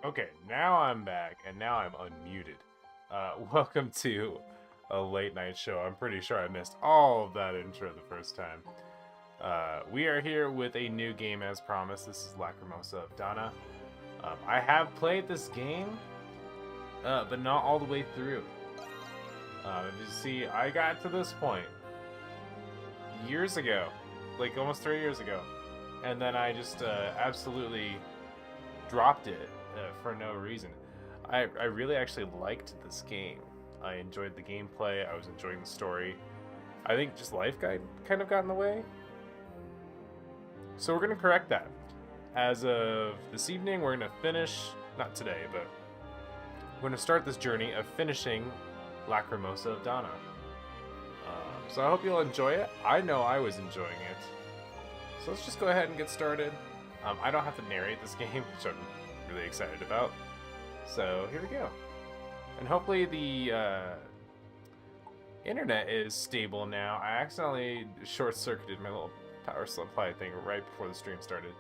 Okay, now I'm back, and now I'm unmuted. Welcome to a late night show. I'm pretty sure I missed all of that intro the first time. We are here with a new game as promised. This is Lacrimosa of Donna. I have played this game, but not all the way through. As you see, I got to this point years ago, like almost 3 years ago, and then I just absolutely dropped it for no reason. I really actually liked this game. I enjoyed the gameplay. I was enjoying the story. I think just life kind of got in the way. So we're going to correct that. As of this evening, we're going to finish, not today, but we're going to start this journey of finishing Lacrimosa of Donna. So I hope you'll enjoy it. I know I was enjoying it. So let's just go ahead and get started. I don't have to narrate this game, which I'm really excited about. So here we go. And hopefully the internet is stable now. I accidentally short-circuited my little power supply thing right before the stream started.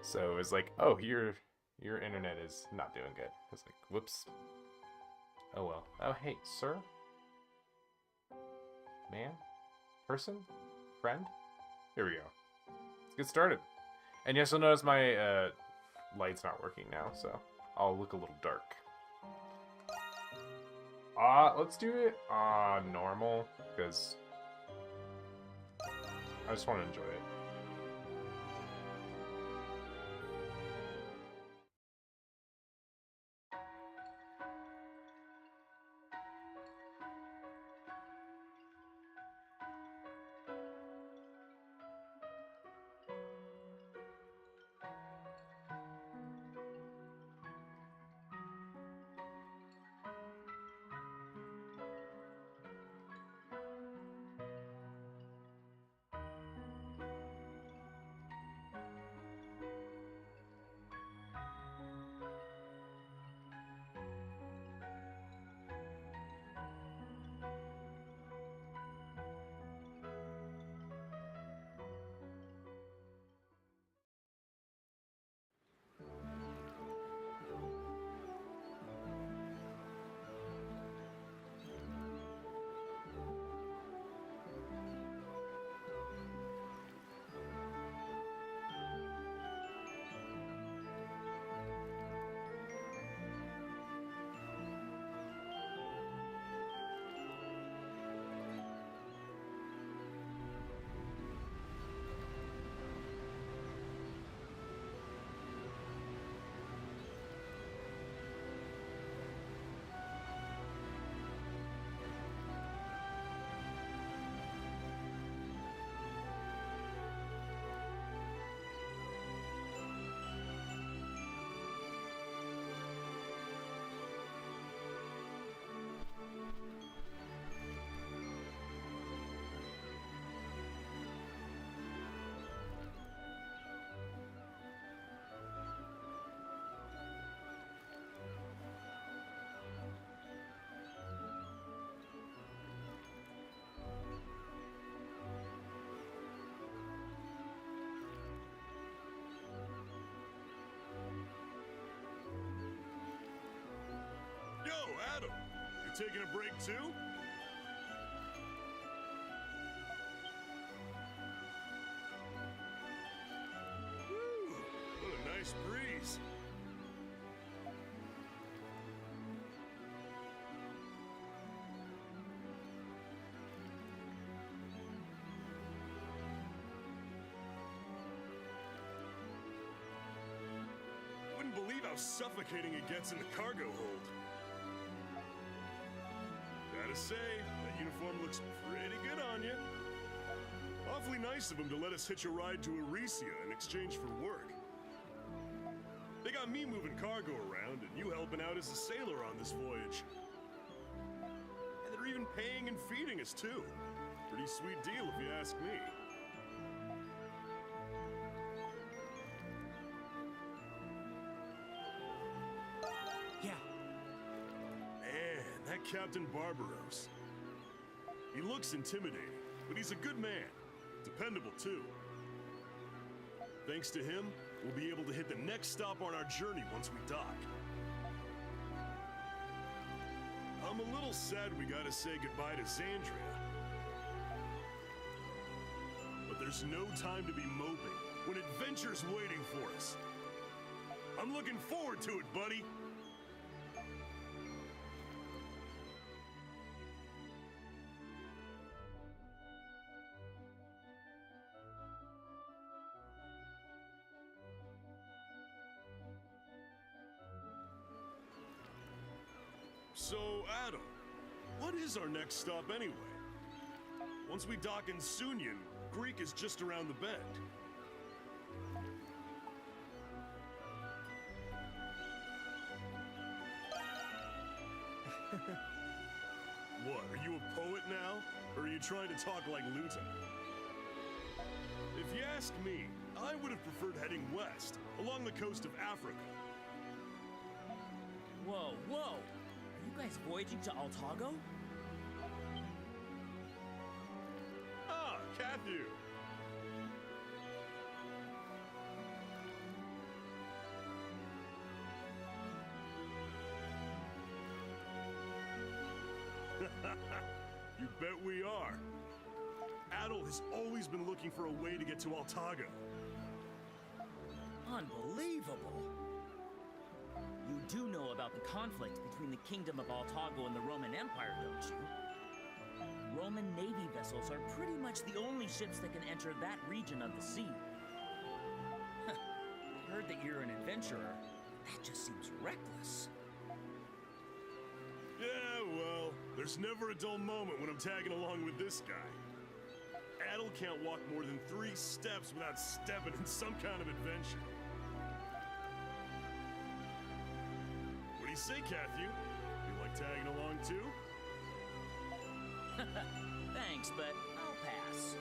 So it was like, oh, your internet is not doing good. I was like, whoops. Oh well. Oh hey, sir? Man? Person? Friend? Here we go. Let's get started. And yes, you'll notice my light's not working now, so I'll look a little dark. Let's do it normal, because I just want to enjoy it. Yo, Adam! You taking a break too? Woo! What a nice breeze. Wouldn't believe how suffocating it gets in the cargo hold. Gotta say, that uniform looks pretty good on you. Awfully nice of them to let us hitch a ride to Aricia in exchange for work. They got me moving cargo around and you helping out as a sailor on this voyage. And they're even paying and feeding us too. Pretty sweet deal if you ask me. Yeah. Man, that Captain Barbaros. He looks intimidating, but he's a good man. Dependable, too. Thanks to him, we'll be able to hit the next stop on our journey once we dock. I'm a little sad we gotta say goodbye to Xandria. But there's no time to be moping when adventure's waiting for us. I'm looking forward to it, buddy. So, Adam, what is our next stop anyway? Once we dock in Sunyan, Greek is just around the bend. What, are you a poet now? Or are you trying to talk like Luta? If you ask me, I would have preferred heading west, along the coast of Africa. Whoa, whoa! Are you guys voyaging to Altago? Ah, Cathu! You bet we are. Adel has always been looking for a way to get to Altago. Unbelievable! You do know about the conflict between the Kingdom of Altago and the Roman Empire, don't you? Roman Navy vessels are pretty much the only ships that can enter that region of the sea. I heard that you're an adventurer. That just seems reckless. Yeah, well, there's never a dull moment when I'm tagging along with this guy. Adel can't walk more than 3 steps without stepping in some kind of adventure. What do you say, Cathu? You like tagging along too? Thanks, but I'll pass.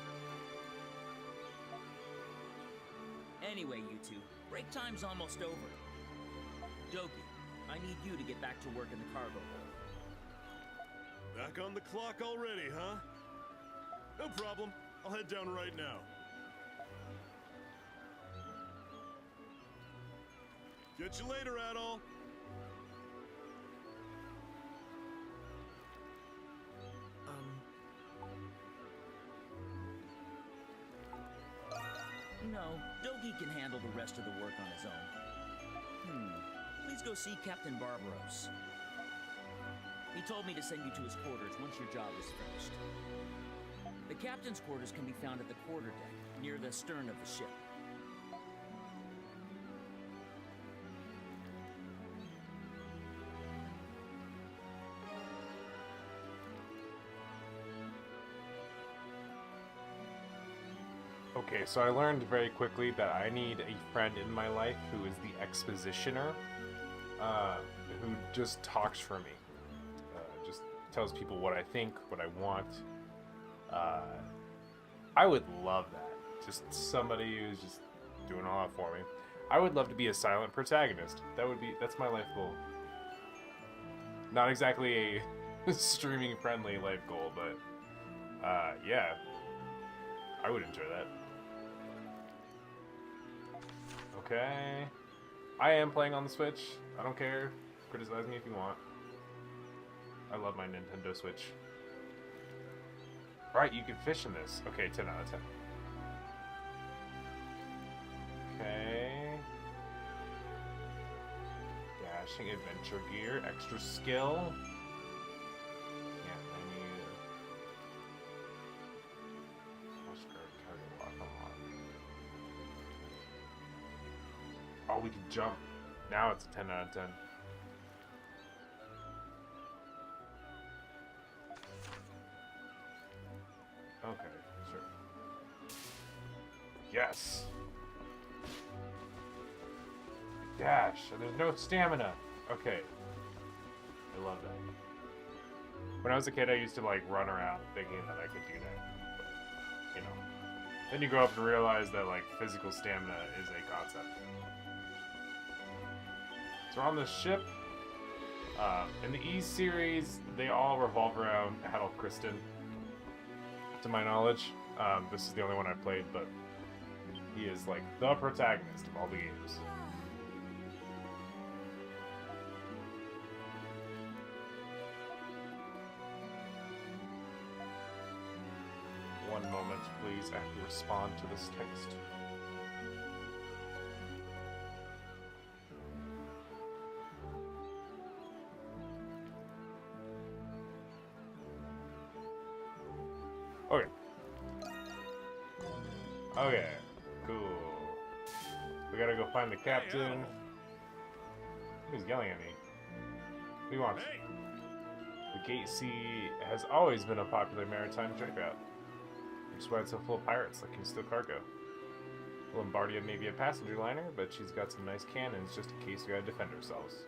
Anyway, you two, break time's almost over. Doki, I need you to get back to work in the cargo hold. Back on the clock already, huh? No problem. I'll head down right now. Catch you later, Adol. No, Doki can handle the rest of the work on his own. Please go see Captain Barbaros. He told me to send you to his quarters once your job is finished. The captain's quarters can be found at the quarterdeck, near the stern of the ship. Okay, so I learned very quickly that I need a friend in my life who is the expositioner, who just talks for me, just tells people what I think, what I want. I would love that. Just somebody who's just doing all that for me. I would love to be a silent protagonist. That's my life goal. Not exactly a streaming friendly life goal, but yeah, I would enjoy that. Okay. I am playing on the Switch. I don't care. Criticize me if you want. I love my Nintendo Switch. Right, you can fish in this. Okay, 10 out of 10. Okay. Dashing adventure gear, extra skill. Can't menu. Flashcard, target lock unlock. Oh, we can jump. Now it's a 10 out of 10. Okay, sure. Yes! Dash, and there's no stamina. Okay. I love that. When I was a kid, I used to like run around thinking that I could do that. But, you know. Then you grow up and realize that like physical stamina is a concept. So we're on this ship. In the E series, they all revolve around Adol Kristen. To my knowledge, this is the only one I've played, but He is like the protagonist of all the games. One moment, please. I have to respond to this text. Okay. Okay. Cool. We gotta go find the captain. He's yelling at me. What do you want? Hey! The Gate Sea has always been a popular maritime trade route, which is why it's so full of pirates that can steal cargo. Lombardia may be a passenger liner, but she's got some nice cannons just in case we gotta defend ourselves.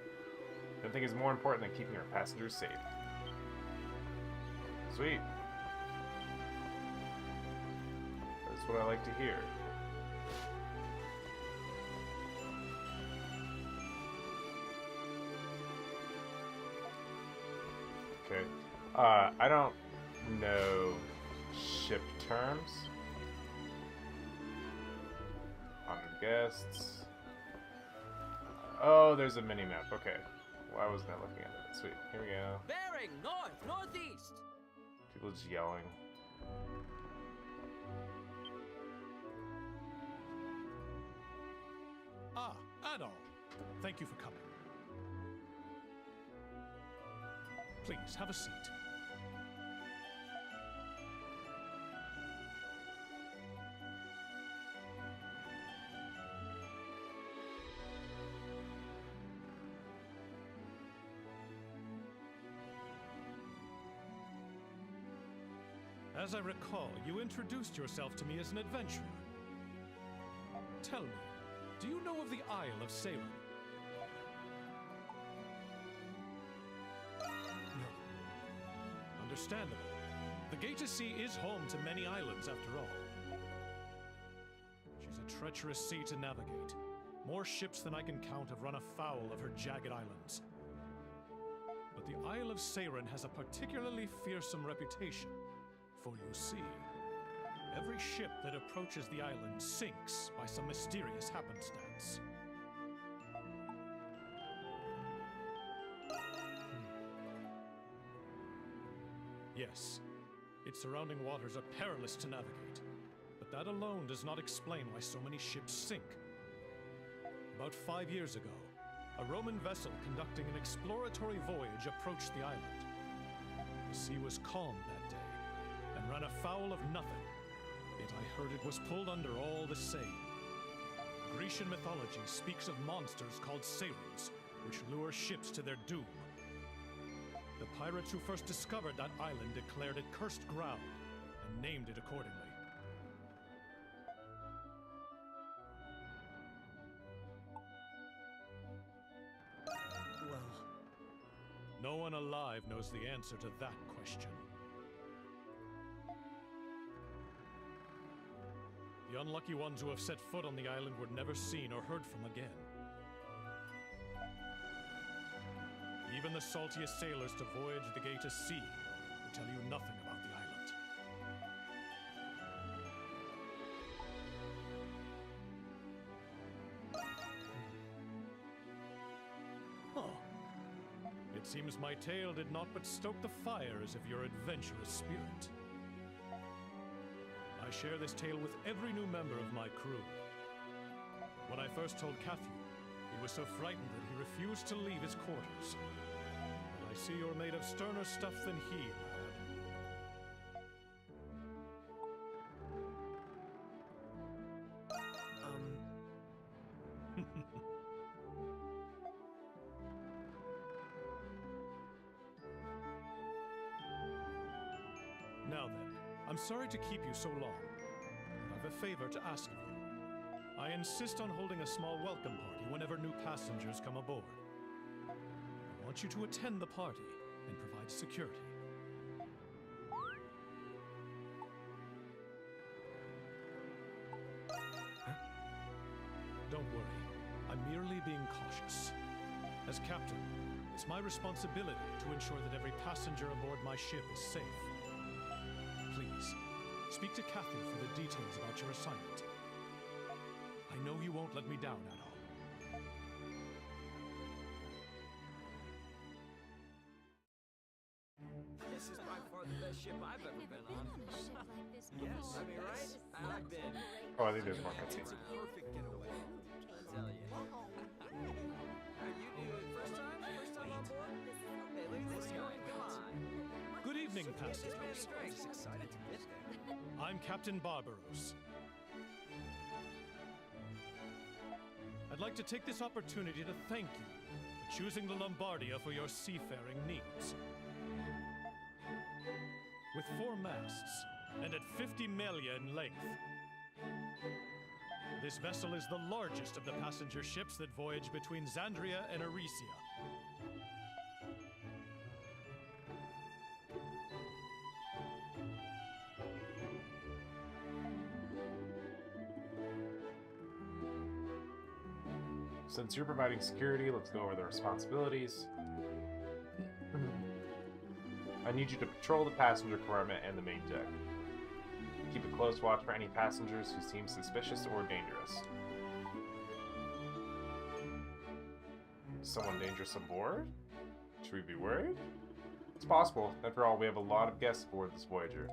Nothing is more important than keeping our passengers safe. Sweet. That's what I like to hear. Okay. I don't know ship terms. Honored guests. Oh, there's a mini-map. Okay. Why wasn't I looking at that? Sweet. Here we go. Bearing north, northeast. People just yelling. Ah, Adol. Thank you for coming. Please, have a seat. As I recall, you introduced yourself to me as an adventurer. Tell me, do you know of the Isle of Seiren? No. Understandable. The Gate of Sea is home to many islands, after all. She's a treacherous sea to navigate. More ships than I can count have run afoul of her jagged islands. But the Isle of Seiren has a particularly fearsome reputation. For you see, every ship that approaches the island sinks by some mysterious happenstance. Yes, its surrounding waters are perilous to navigate, but that alone does not explain why so many ships sink. About 5 years ago, a Roman vessel conducting an exploratory voyage approached the island. The sea was calm that day, and ran afoul of nothing, yet I heard it was pulled under all the same. Grecian mythology speaks of monsters called Sirens, which lure ships to their doom. The pirates who first discovered that island declared it cursed ground, and named it accordingly. Well, No one alive knows the answer to that question. The unlucky ones who have set foot on the island were never seen or heard from again. Even the saltiest sailors to voyage the Gate of Sea will tell you nothing about the island. Huh. It seems my tale did not but stoke the fires of your adventurous spirit. I share this tale with every new member of my crew. When I first told Cathy, he was so frightened that he refused to leave his quarters. But I see you're made of sterner stuff than he, lad. Now then, I'm sorry to keep you so long, but I've a favor to ask of you. I insist on holding a small welcome party whenever new passengers come aboard. I want you to attend the party and provide security. Don't worry, I'm merely being cautious. As captain, it's my responsibility to ensure that every passenger aboard my ship is safe. Please, speak to Cathy for the details about your assignment. won't let me down at all. This is by far the best ship I've ever been on. Yes, I mean, right? I've been. Oh, I think there's more cutscenes. It's a perfect getaway. I tell you. You do it first time? First time on board? Hey, look at this guy. Come on. Good evening, Just made passengers. a drink. Just excited to get there. I'm Captain Barbaros. I'd like to take this opportunity to thank you for choosing the Lombardia for your seafaring needs. With 4 masts and at 50 melia in length, this vessel is the largest of the passenger ships that voyage between Xandria and Arisia. Since you're providing security, let's go over the responsibilities. I need you to patrol the passenger compartment and the main deck. Keep a close watch for any passengers who seem suspicious or dangerous. Is someone dangerous aboard? Should we be worried? It's possible. After all, we have a lot of guests aboard this Voyager.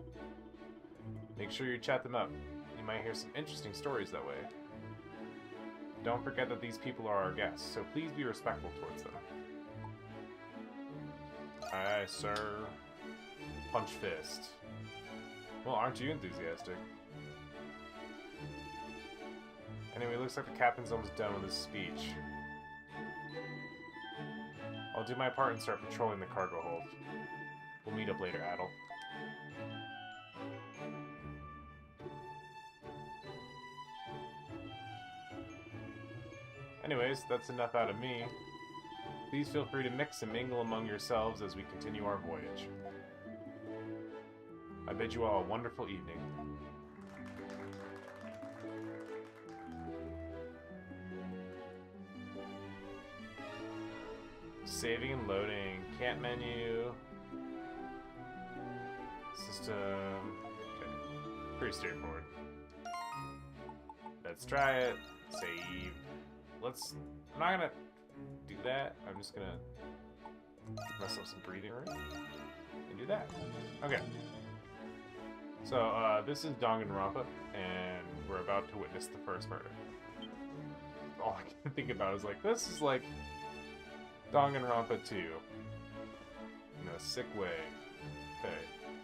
Make sure you chat them up. You might hear some interesting stories that way. Don't forget that these people are our guests, so please be respectful towards them. Aye, sir. Punch fist. Well, aren't you enthusiastic? Anyway, looks like the captain's almost done with his speech. I'll do my part and start patrolling the cargo hold. We'll meet up later, Adel. Anyways, that's enough out of me. Please feel free to mix and mingle among yourselves as we continue our voyage. I bid you all a wonderful evening. Saving and loading. Camp menu. System. Okay. Pretty straightforward. Let's try it. Save. I'm not gonna do that. I'm just gonna give myself some breathing room and do that. Okay. So, this is Danganronpa, and we're about to witness the first murder. All I can think about is like, this is like Danganronpa 2. In a sick way. Okay.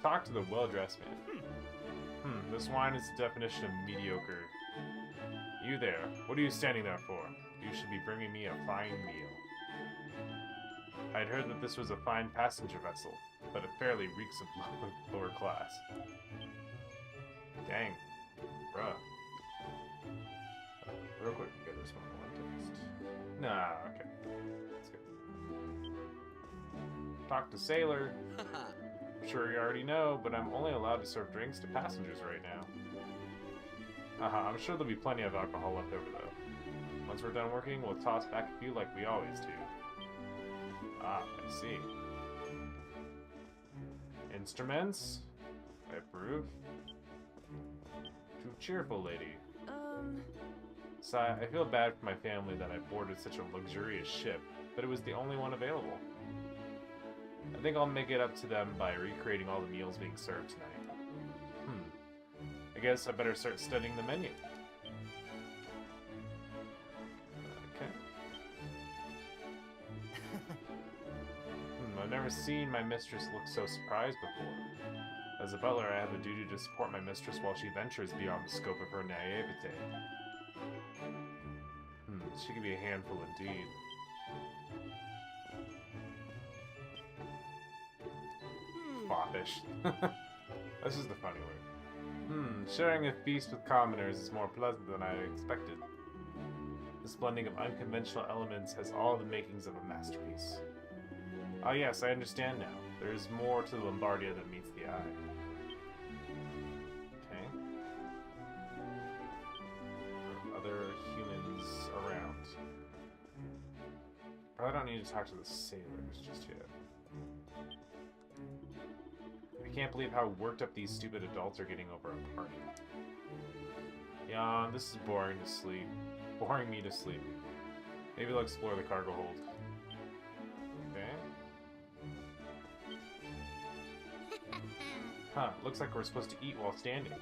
Talk to the well-dressed man. This wine is the definition of mediocre. You there. What are you standing there for? You should be bringing me a fine meal. I'd heard that this was a fine passenger vessel, but it fairly reeks of lower class. Dang. Bruh. Real quick, get this one text. Nah, okay. That's good. Talk to Sailor. I'm sure you already know, but I'm only allowed to serve drinks to passengers right now. I'm sure there'll be plenty of alcohol left over though. Once we're done working, we'll toss back a few like we always do. Ah, I see. Instruments? I approve. Too cheerful, lady. Sigh, I feel bad for my family that I boarded such a luxurious ship, but it was the only one available. I think I'll make it up to them by recreating all the meals being served tonight. I guess I better start studying the menu. Okay. I've never seen my mistress look so surprised before. As a butler, I have a duty to support my mistress while she ventures beyond the scope of her naivete. She can be a handful indeed. Foppish. This is the funny word. Sharing a feast with commoners is more pleasant than I expected. This blending of unconventional elements has all the makings of a masterpiece. Ah yes, I understand now. There is more to the Lombardia than meets the eye. Okay. There are other humans around. Probably don't need to talk to the sailors just yet. I can't believe how worked up these stupid adults are getting over a party. Yawn, this is boring to sleep. boring me to sleep. Maybe they'll explore the cargo hold. Okay. Huh, looks like we're supposed to eat while standing.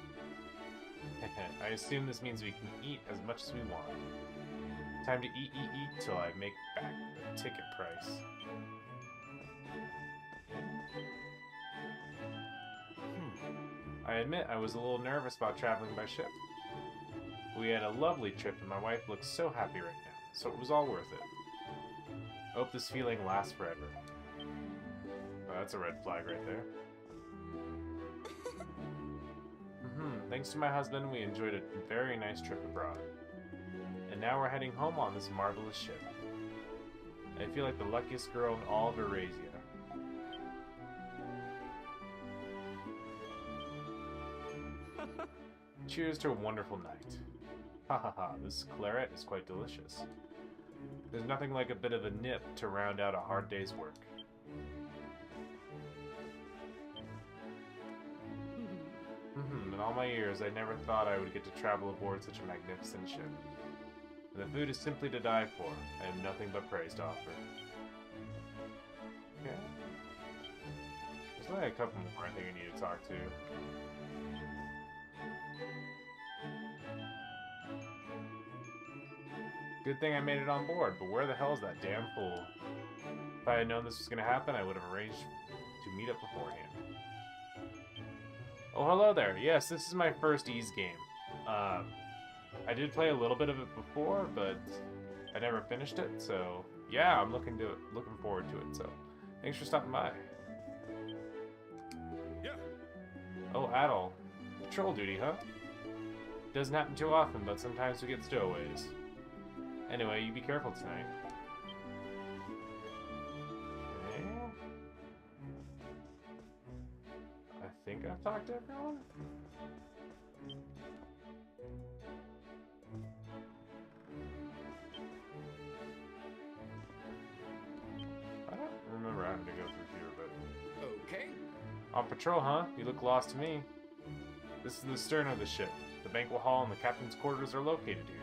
I assume this means we can eat as much as we want. Time to eat till I make back the ticket price. I admit I was a little nervous about traveling by ship. We had a lovely trip and my wife looks so happy right now, so it was all worth it. I hope this feeling lasts forever. Oh, that's a red flag right there. Thanks to my husband, we enjoyed a very nice trip abroad. And now we're heading home on this marvelous ship. I feel like the luckiest girl in all of Eurasia. Cheers to a wonderful night. Ha ha ha, this claret is quite delicious. There's nothing like a bit of a nip to round out a hard day's work. In all my years, I never thought I would get to travel aboard such a magnificent ship. The food is simply to die for. I have nothing but praise to offer. Okay. There's only a couple more I think I need to talk to. Good thing I made it on board, but where the hell is that damn fool? If I had known this was going to happen, I would have arranged to meet up beforehand. Oh, hello there. Yes, this is my first Ys game. I did play a little bit of it before, but I never finished it, so yeah, I'm looking forward to it, so thanks for stopping by. Yeah. Oh, Adol. Patrol duty, huh? Doesn't happen too often, but sometimes we get stowaways. Anyway, you be careful tonight. Okay. I think I've talked to everyone. I don't remember having to go through here, but... Okay. On patrol, huh? You look lost to me. This is the stern of the ship. The banquet hall and the captain's quarters are located here.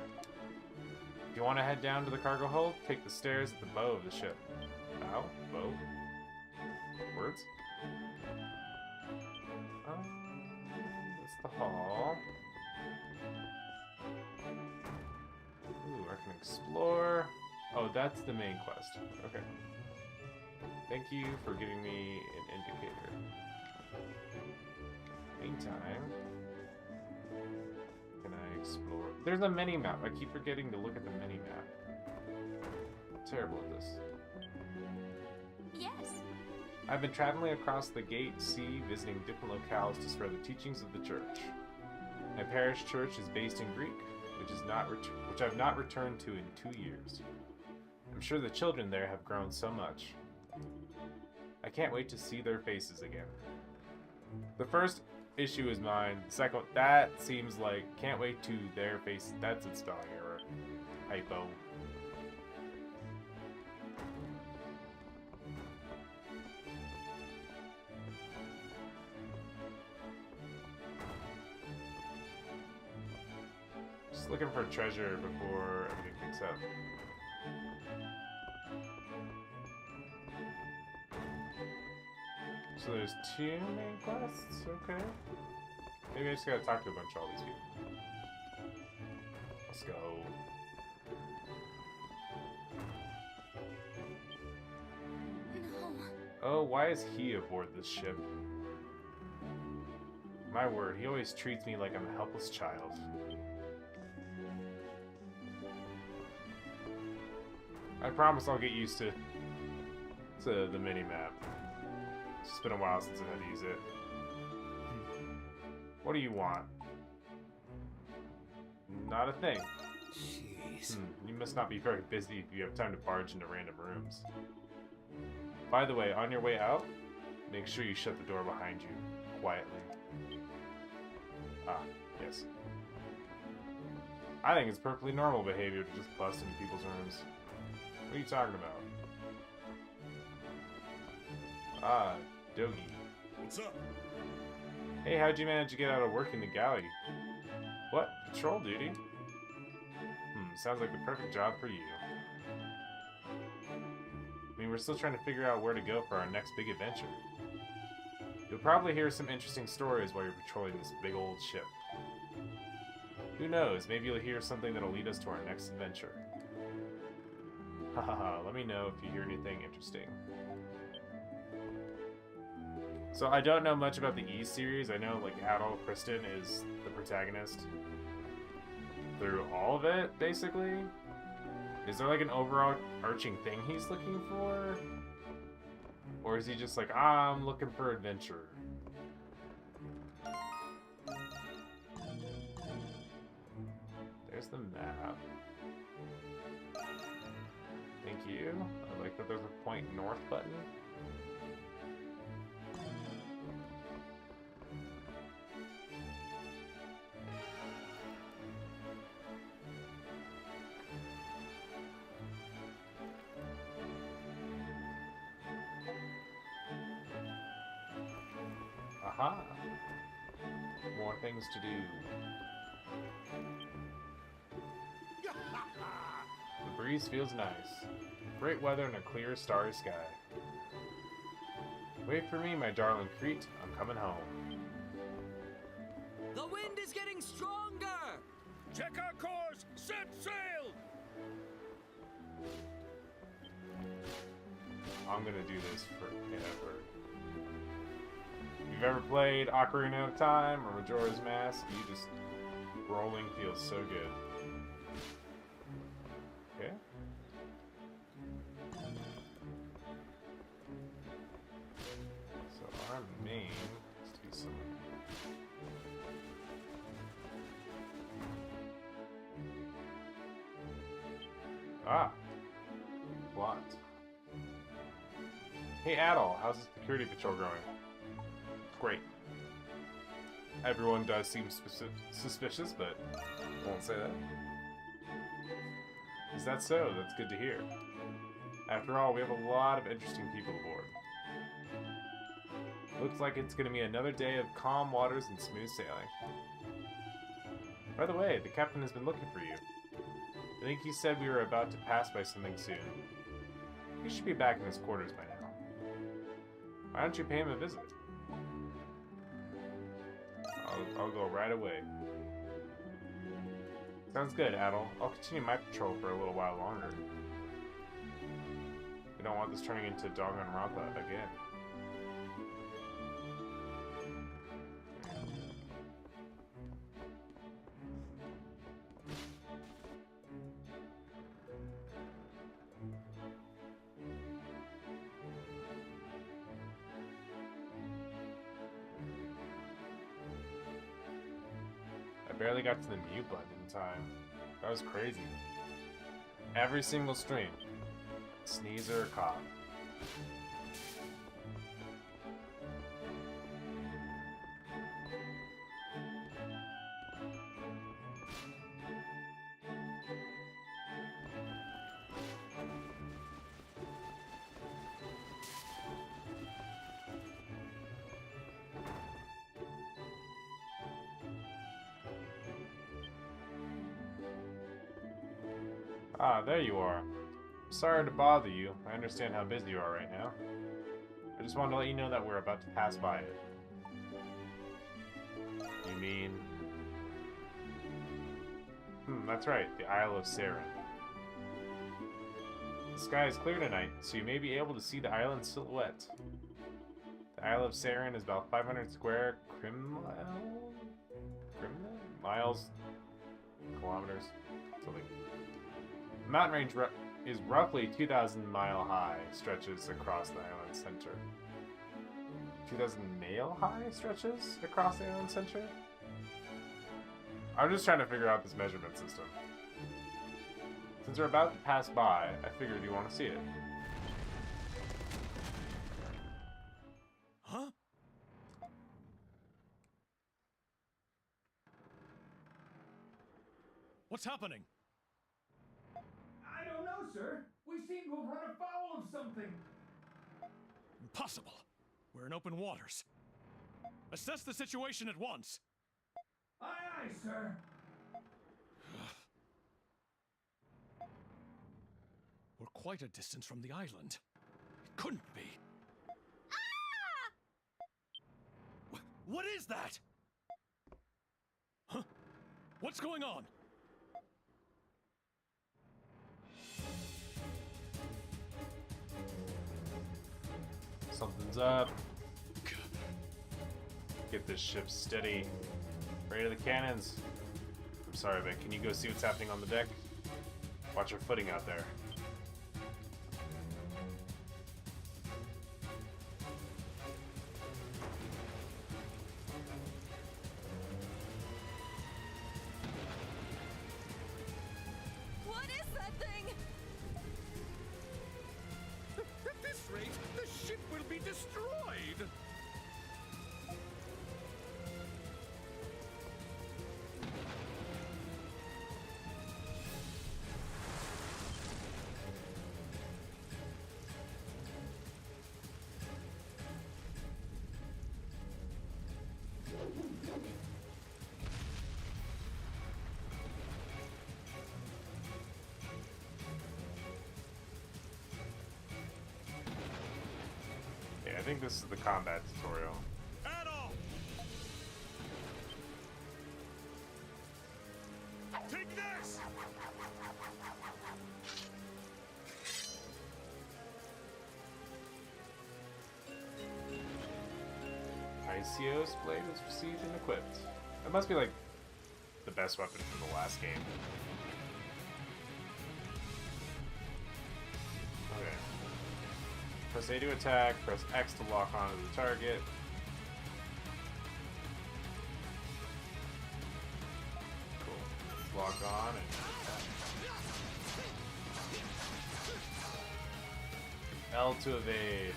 If you want to head down to the cargo hold, take the stairs at the bow of the ship. Bow? Bow? Words? That's the hall. Ooh, I can explore. Oh, that's the main quest. Okay. Thank you for giving me an indicator. Meantime, can I explore? There's a mini-map. I keep forgetting to look at the mini-map. I'm terrible at this. Yes. I've been traveling across the Gate Sea, visiting different locales to spread the teachings of the church. My parish church is based in Greek, which I've not returned to in 2 years. I'm sure the children there have grown so much. I can't wait to see their faces again. The first issue is mine. The second one, that seems like can't wait to their face. That's a spelling error. Hypo. Just looking for treasure before everything picks up. So there's 2 main quests, okay. Maybe I just gotta talk to a bunch of all these people. Let's go. No. Oh, why is he aboard this ship? My word, he always treats me like I'm a helpless child. I promise I'll get used to the mini-map. It's been a while since I've had to use it. What do you want? Not a thing. Jeez. You must not be very busy if you have time to barge into random rooms. By the way, on your way out, make sure you shut the door behind you, quietly. Ah, yes. I think it's perfectly normal behavior to just bust into people's rooms. What are you talking about? Ah, Dogi. What's up? Hey, how'd you manage to get out of work in the galley? What? Patrol duty? Sounds like the perfect job for you. I mean, we're still trying to figure out where to go for our next big adventure. You'll probably hear some interesting stories while you're patrolling this big old ship. Who knows, maybe you'll hear something that'll lead us to our next adventure. Hahaha, let me know if you hear anything interesting. So I don't know much about the E series. I know like Adol Kristen is the protagonist through all of it, basically. Is there like an overarching thing he's looking for? Or is he just like, I'm looking for adventure? There's the map. Thank you. I like that there's a point north button. Aha! More things to do. The breeze feels nice. Great weather and a clear, starry sky. Wait for me, my darling Crete. I'm coming home. The wind is getting stronger! Check our course! Set sail! I'm gonna do this forever. If you've ever played Ocarina of Time or Majora's Mask, you just... rolling feels so good. Okay. So our main... let's do some... Ah! Plot. Hey Adol, how's the security patrol going? Great. Everyone does seem suspicious, but I won't say that. Is that so? That's good to hear. After all, we have a lot of interesting people aboard. Looks like it's going to be another day of calm waters and smooth sailing. By the way, the captain has been looking for you. I think he said we were about to pass by something soon. He should be back in his quarters by now. Why don't you pay him a visit? I'll go right away. Sounds good, Adol. I'll continue my patrol for a little while longer. We don't want this turning into Danganronpa again. I barely got to the mute button in time. That was crazy. Every single stream. Sneeze or a cough. Ah, there you are. Sorry to bother you. I understand how busy you are right now. I just wanted to let you know that we're about to pass by it. You mean... that's right, the Isle of Saren. The sky is clear tonight, so you may be able to see the island's silhouette. The Isle of Saren is about 500 square miles? Kilometers? Something. The mountain range is roughly 2,000 mile high, stretches across the island center. 2,000 mile high stretches across the island center? I'm just trying to figure out this measurement system. Since we're about to pass by, I figured you want to see it. Huh? What's happening? I don't know, sir. We seem to have run afoul of something. Impossible. We're in open waters. Assess the situation at once. Aye, aye, sir. quite a distance from the island. It couldn't be. What is that? Huh? What's going on? Something's up. Get this ship steady. Ready to the cannons. I'm sorry, but can you go see what's happening on the deck? Watch your footing out there. What is that thing? At this rate, the ship will be destroyed! Yeah, I think this is the combat tutorial. Adol! Take this! Iceos blade was received and equipped. That must be like the best weapon from the last game. Okay. Press A to attack, press X to lock onto the target. Cool. Lock on and L to evade.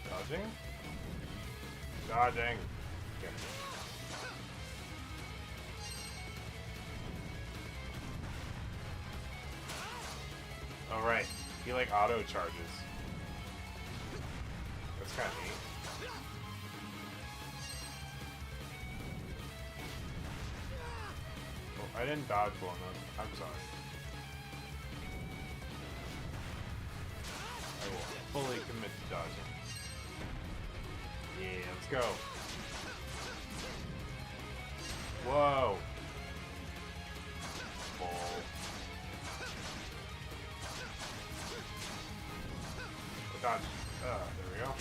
Dodging? Dodging. Okay. Alright. He like auto charges. That's kinda neat. Oh, I didn't dodge well enough. I'm sorry. I will fully commit to dodging. Yeah, let's go. Whoa. Ball. Dodge. There we go.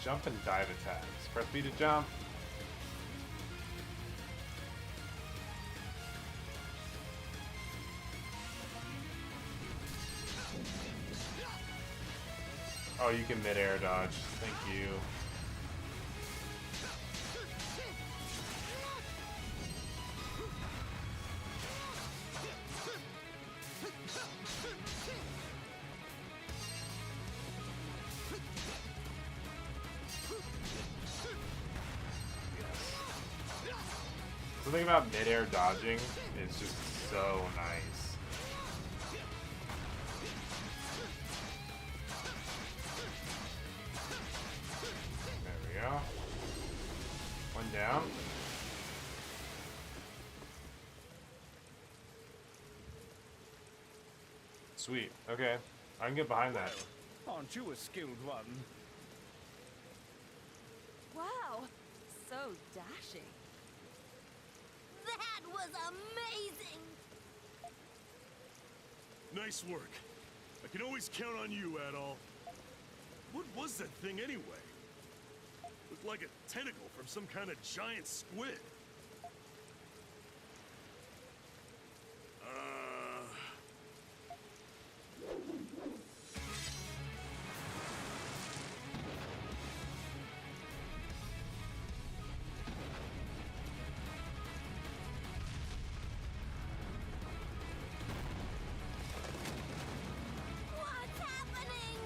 Jump and dive attacks. Press B to jump. Oh, you can mid-air dodge. Thank you. Something about mid-air dodging is just so nice. There we go. One down. Sweet. Okay. I can get behind that. Aren't you a skilled one? Wow, so dashing. That was amazing! Nice work. I can always count on you, Adol. What was that thing anyway? Looked like a tentacle from some kind of giant squid. What's happening?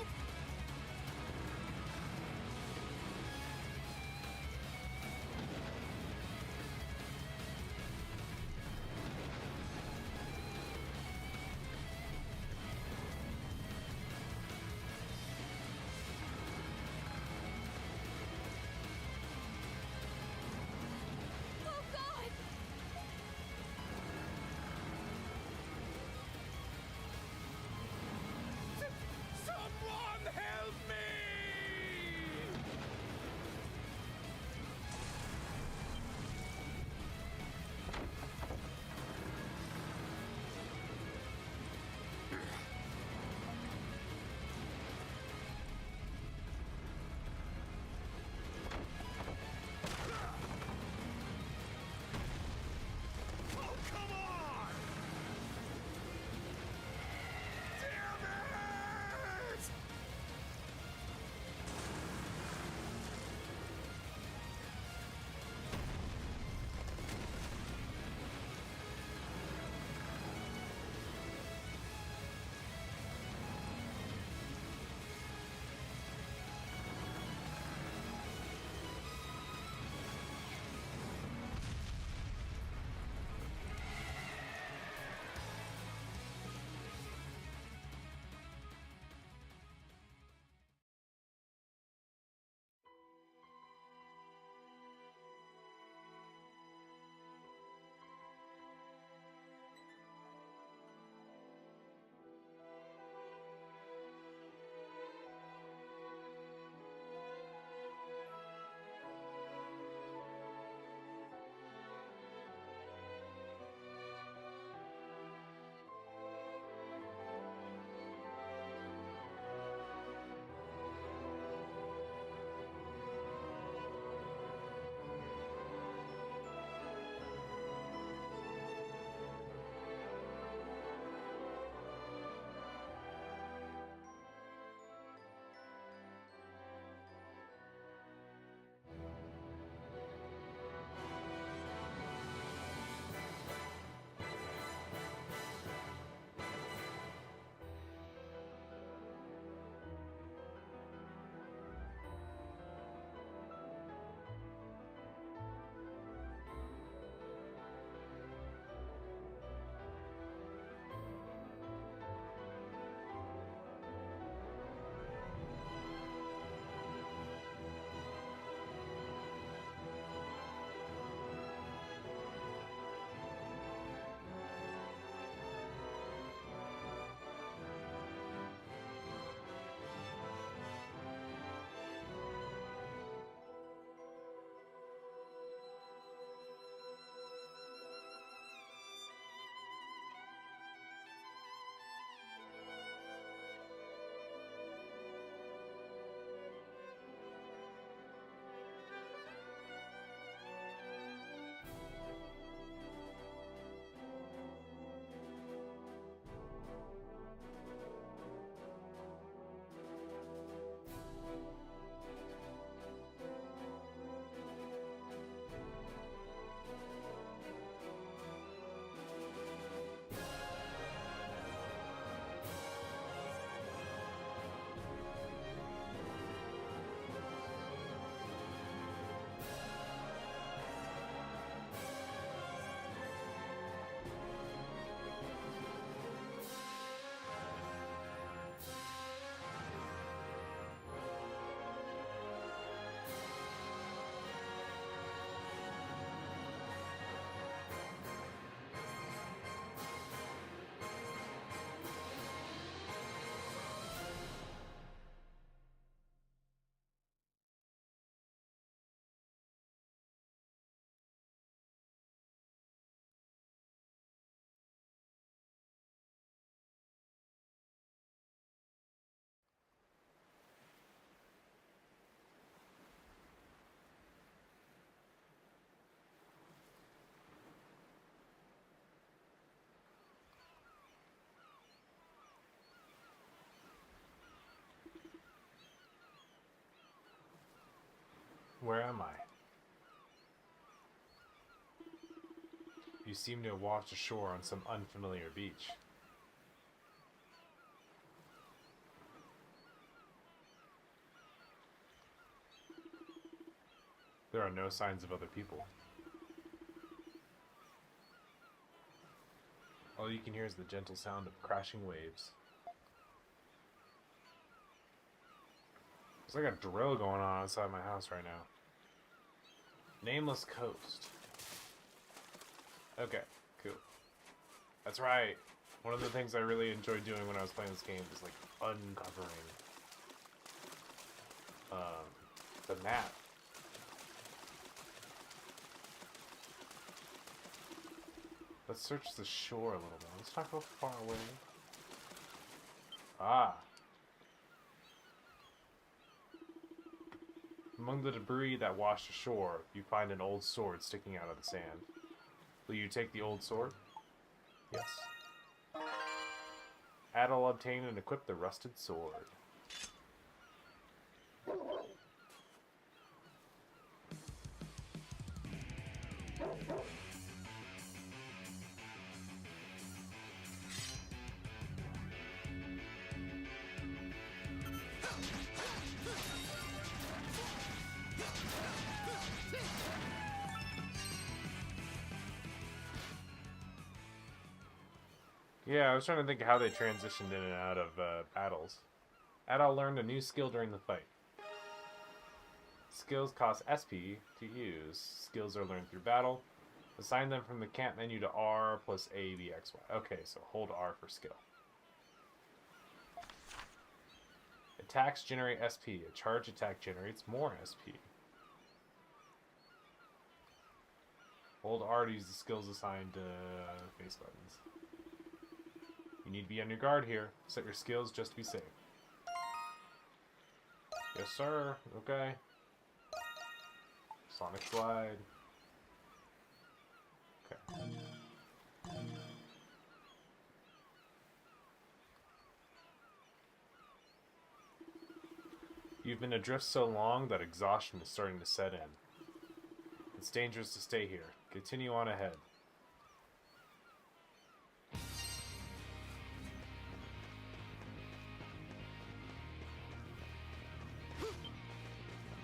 Where am I? You seem to have washed ashore on some unfamiliar beach. There are no signs of other people. All you can hear is the gentle sound of crashing waves. There's like a drill going on outside my house right now. Nameless coast. Okay, cool. That's right. One of the things I really enjoyed doing when I was playing this game was like uncovering the map. Let's search the shore a little bit. Let's not go far away. Ah. Among the debris that washed ashore, you find an old sword sticking out of the sand. Will you take the old sword? Yes. Adol obtain and equip the rusted sword. Yeah, I was trying to think of how they transitioned in and out of battles. Adol learned a new skill during the fight. Skills cost SP to use. Skills are learned through battle. Assign them from the camp menu to R plus A, B, X, Y. Okay, so hold R for skill. Attacks generate SP. A charge attack generates more SP. Hold R to use the skills assigned to face buttons. You need to be on your guard here. Set your skills just to be safe. Yes, sir. Okay. Sonic slide. Okay. You've been adrift so long that exhaustion is starting to set in. It's dangerous to stay here. Continue on ahead.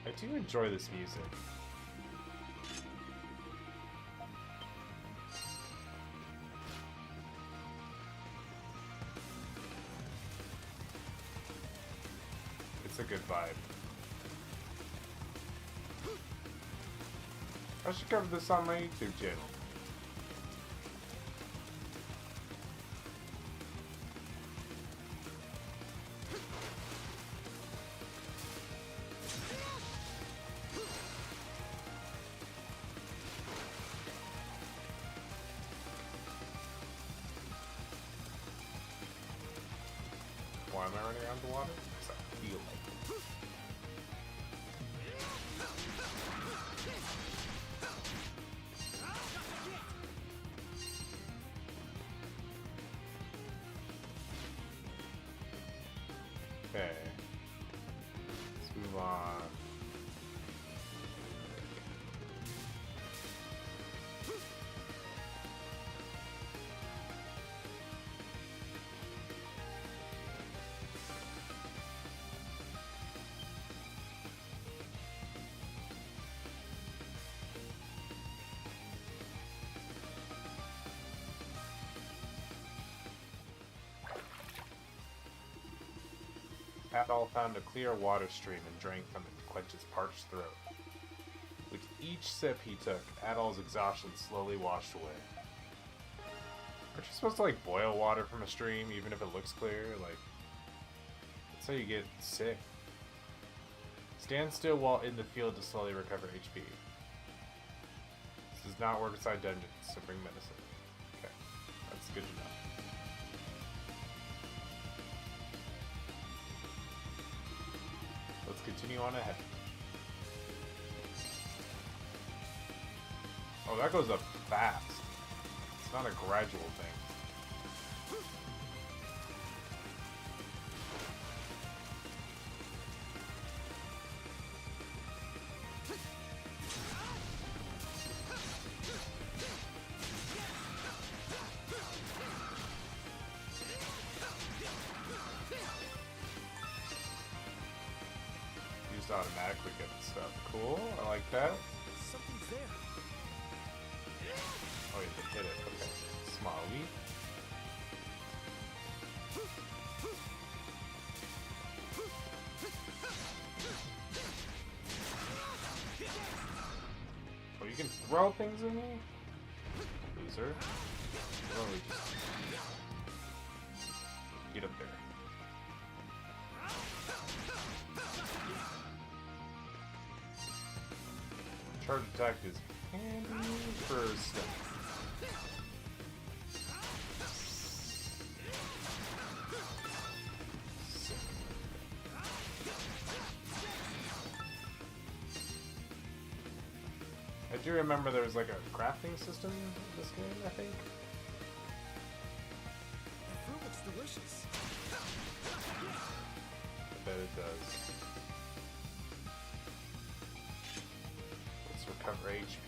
I do enjoy this music. It's a good vibe. I should cover this on my YouTube channel. Why am I running around the water? Because I feel like it. Okay. Let's move on. Adol found a clear water stream and drank from it to quench his parched throat. With each sip he took, Adol's exhaustion slowly washed away. Aren't you supposed to, like, boil water from a stream, even if it looks clear? Like, that's how you get sick. Stand still while in the field to slowly recover HP. This does not work inside dungeons, so bring medicine. Okay, that's good to know. Let's continue on ahead. Oh, that goes up fast. It's not a gradual thing. stuff. Cool. I like that. Something's there. Oh, you can hit it. Okay. Smiley. Oh, you can throw things at me? Loser. Oh, we just... Get up there. Charge attack is handy for stuff. I do remember there was like a crafting system in this game, I think. The fruit looks delicious. I bet it does. Let's recover HP.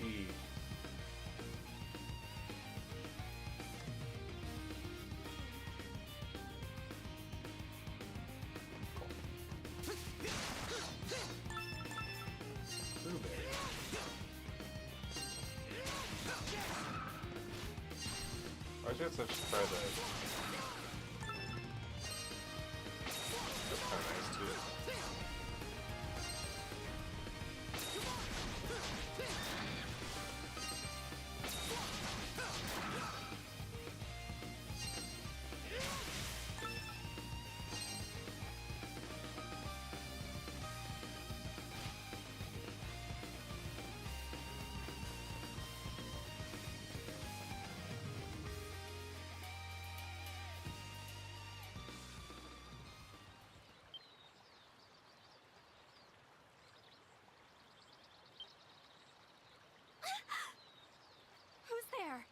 Blueberry. Why'd you have such spread edge? That's kinda nice too. Who's there?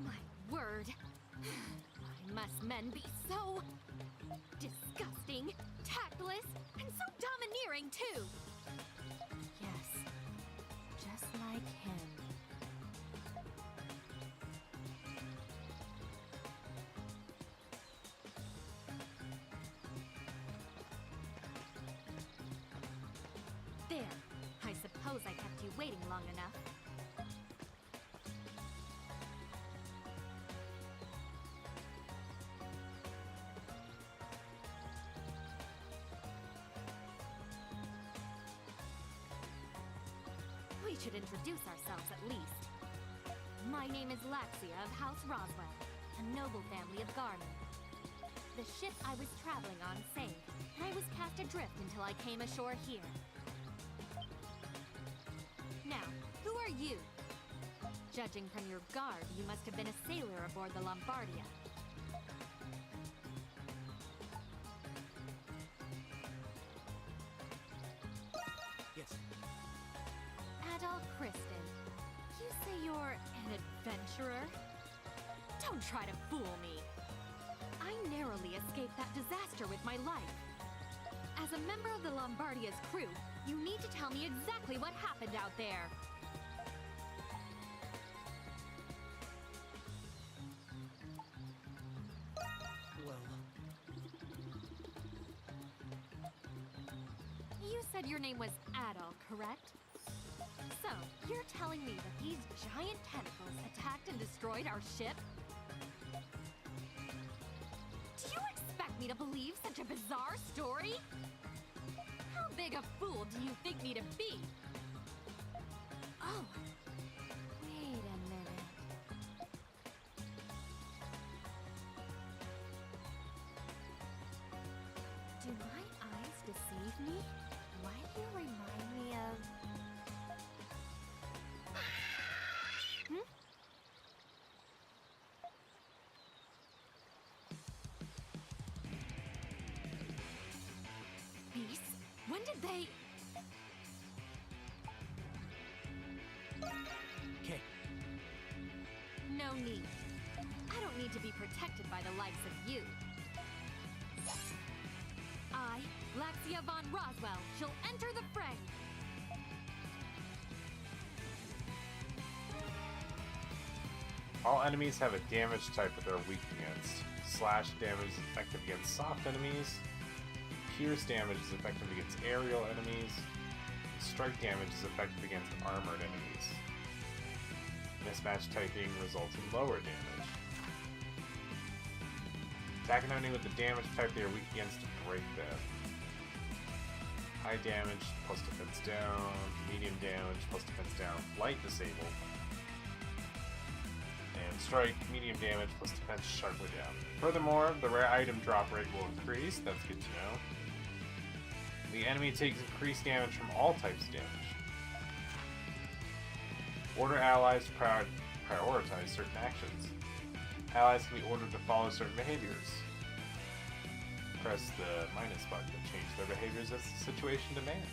My word. Why must men be so disgusting, tactless, and so domineering too? Yes, just like him. There. I suppose I kept you waiting long enough. We should introduce ourselves at least. My name is Laxia of House Roswell, a noble family of Garmin. The ship I was traveling on sank, and I was cast adrift until I came ashore here. Now, who are you? Judging from your garb, you must have been a sailor aboard the Lombardia. Yes. Adol Kristen, you say you're an adventurer? Don't try to fool me. I narrowly escaped that disaster with my life. As a member of the Lombardia's crew, you need to tell me exactly what happened out there. Well, You said your name was Adol, correct? So, you're telling me that these giant tentacles attacked and destroyed our ship? Do you expect me to believe such a bizarre story? How big a fool do you think me to be? Oh, wait a minute. Do my eyes deceive me? Why do you remind me of... Hmm? Beast? When did they... Okay. No need. I don't need to be protected by the likes of you. I, Laxia von Roswell, shall enter the fray. All enemies have a damage type that they're weak against. Slash damage is effective against soft enemies. Pierce damage is effective against aerial enemies. Strike damage is effective against armored enemies. Mismatch typing results in lower damage. Attack an enemy with the damage type they are weak against to break them. High damage plus defense down. Medium damage plus defense down. Light disabled. And strike, medium damage plus defense sharply down. Furthermore, the rare item drop rate will increase. That's good to know. The enemy takes increased damage from all types of damage. Order allies to prioritize certain actions. Allies can be ordered to follow certain behaviors. Press the minus button to change their behaviors as the situation demands.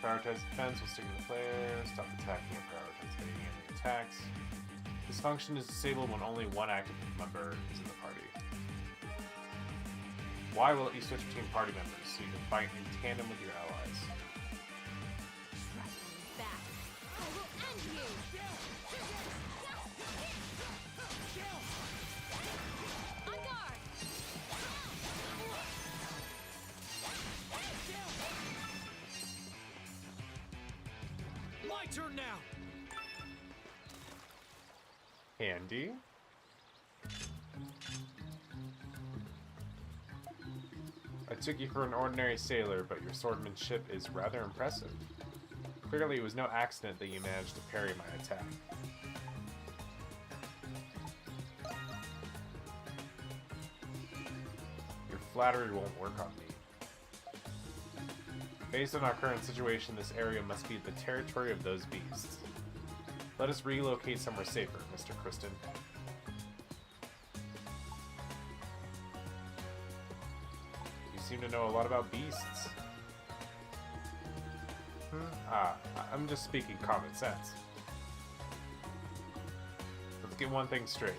Prioritize defense will stick to the player. Stop attacking and prioritize hitting enemy attacks. This function is disabled when only one active member is in the party. Why will let you switch between party members so you can fight in tandem with your allies? Back. I will end you! On guard! My turn now! Handy. I took you for an ordinary sailor, but your swordsmanship is rather impressive. Clearly it was no accident that you managed to parry my attack. Your flattery won't work on me. Based on our current situation, this area must be the territory of those beasts. Let us relocate somewhere safer, Mr. Kristen. You seem to know a lot about beasts. I'm just speaking common sense. Let's get one thing straight.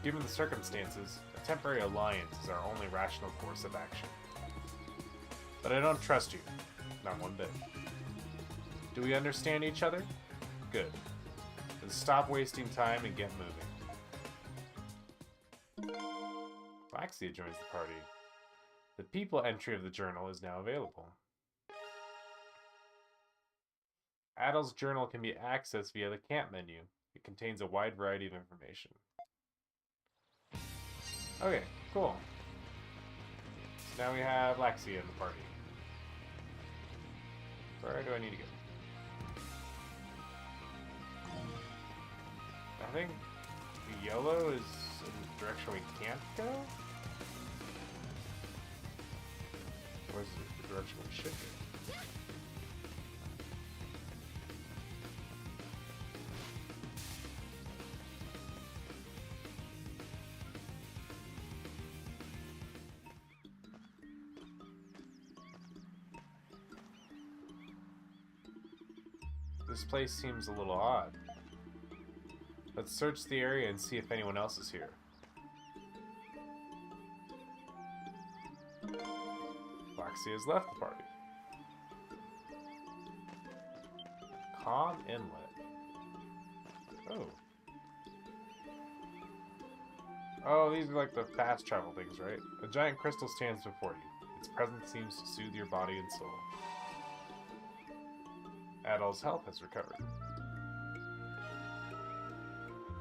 Given the circumstances, a temporary alliance is our only rational course of action. But I don't trust you. Not one bit. Do we understand each other? Good. Then stop wasting time and get moving. Laxia joins the party. The people entry of the journal is now available. Adel's journal can be accessed via the camp menu. It contains a wide variety of information. Okay, cool. So now we have Laxia in the party. Where do I need to go? I think the yellow is in the direction we can't go? Or is it the direction we should go? This place seems a little odd. Let's search the area and see if anyone else is here. Laxia has left the party. Calm Inlet. Oh. Oh, these are like the fast travel things, right? A giant crystal stands before you. Its presence seems to soothe your body and soul. Adel's health has recovered.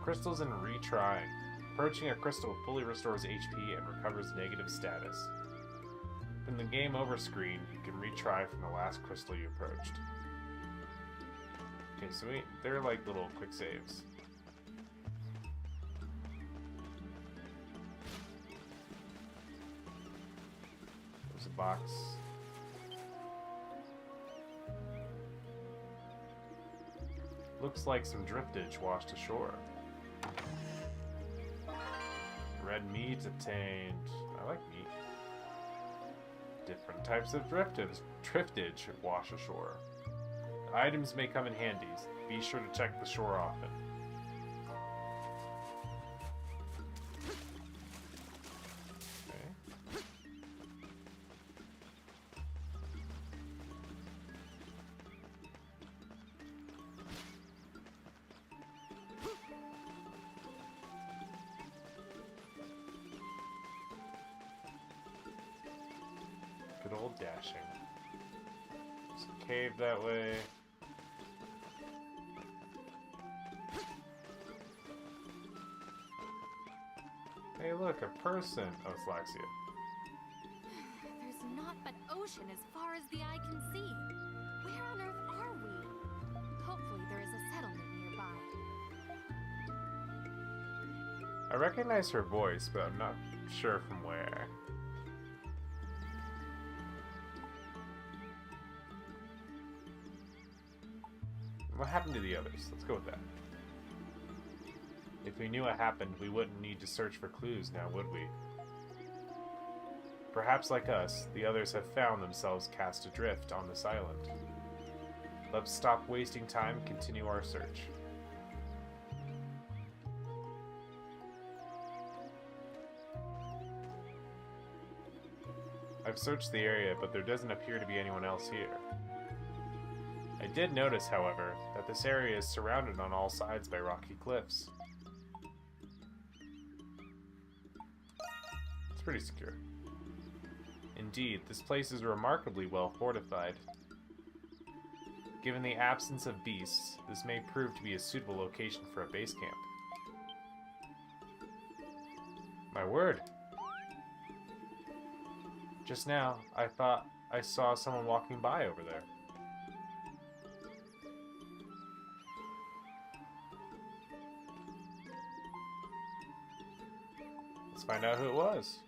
Crystals and retrying. Approaching a crystal fully restores HP and recovers negative status. In the game over screen, you can retry from the last crystal you approached. Okay, so they're like little quick saves. There's a box. Looks like some driftage washed ashore. Red meat obtained. I like meat. Different types of driftage wash ashore. Items may come in handy. Be sure to check the shore often. Okay. Good old dashing. There's a cave that way. Hey look, a person! Oh, it's Laxia. There's naught but ocean as far as the eye can see. Where on earth are we? Hopefully there is a settlement nearby. I recognize her voice, but I'm not sure from where. What happened to the others? Let's go with that. If we knew what happened, we wouldn't need to search for clues now, would we? Perhaps like us, the others have found themselves cast adrift on this island. Let's stop wasting time and continue our search. I've searched the area, but there doesn't appear to be anyone else here. I did notice, however, that this area is surrounded on all sides by rocky cliffs. It's pretty secure. Indeed, this place is remarkably well fortified. Given the absence of beasts, this may prove to be a suitable location for a base camp. My word! Just now, I thought I saw someone walking by over there. Let's find out who it was.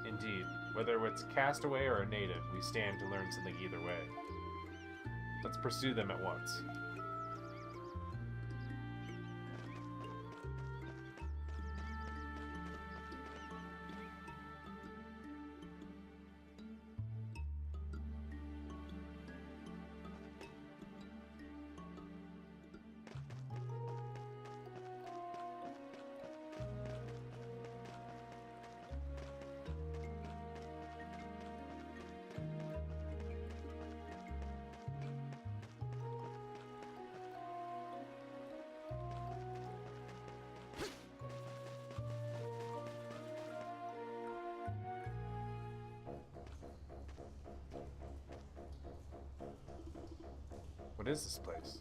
Indeed, whether it's a castaway or a native, we stand to learn something either way. Let's pursue them at once. What is this place?